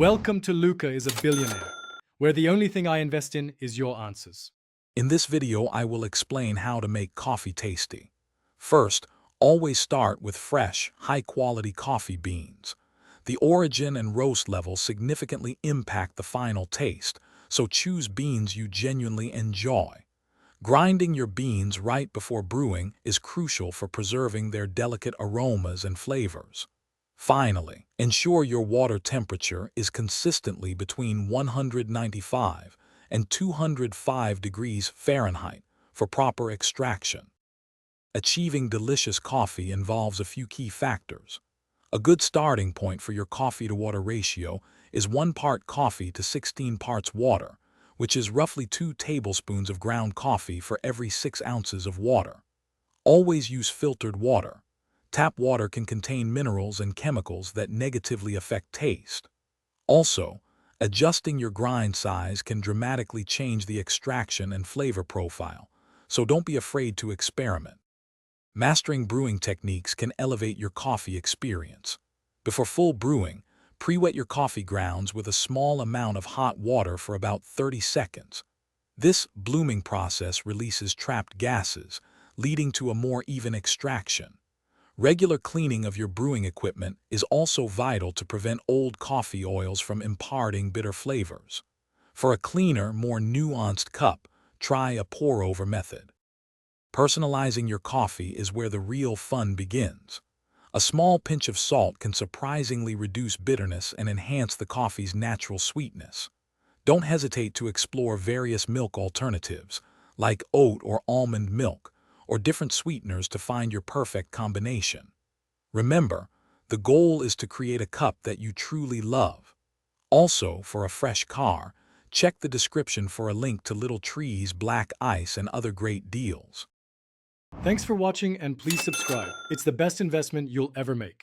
Welcome to Luca is a Billionaire, where the only thing I invest in is your answers. In this video, I will explain how to make coffee tasty. First, always start with fresh, high-quality coffee beans. The origin and roast level significantly impact the final taste, so choose beans you genuinely enjoy. Grinding your beans right before brewing is crucial for preserving their delicate aromas and flavors. Finally, ensure your water temperature is consistently between 195 and 205 degrees Fahrenheit for proper extraction. Achieving delicious coffee involves a few key factors. A good starting point for your coffee-to-water ratio is 1 part coffee to 16 parts water, which is roughly 2 tablespoons of ground coffee for every 6 ounces of water. Always use filtered water. Tap water can contain minerals and chemicals that negatively affect taste. Also, adjusting your grind size can dramatically change the extraction and flavor profile, so don't be afraid to experiment. Mastering brewing techniques can elevate your coffee experience. Before full brewing, pre-wet your coffee grounds with a small amount of hot water for about 30 seconds. This blooming process releases trapped gases, leading to a more even extraction. Regular cleaning of your brewing equipment is also vital to prevent old coffee oils from imparting bitter flavors. For a cleaner, more nuanced cup, try a pour-over method. Personalizing your coffee is where the real fun begins. A small pinch of salt can surprisingly reduce bitterness and enhance the coffee's natural sweetness. Don't hesitate to explore various milk alternatives, like oat or almond milk, or different sweeteners to find your perfect combination. Remember, the goal is to create a cup that you truly love. Also, for a fresh car, check the description for a link to Little Tree's black ice and other great deals. Thanks for watching and please subscribe. It's the best investment you'll ever make.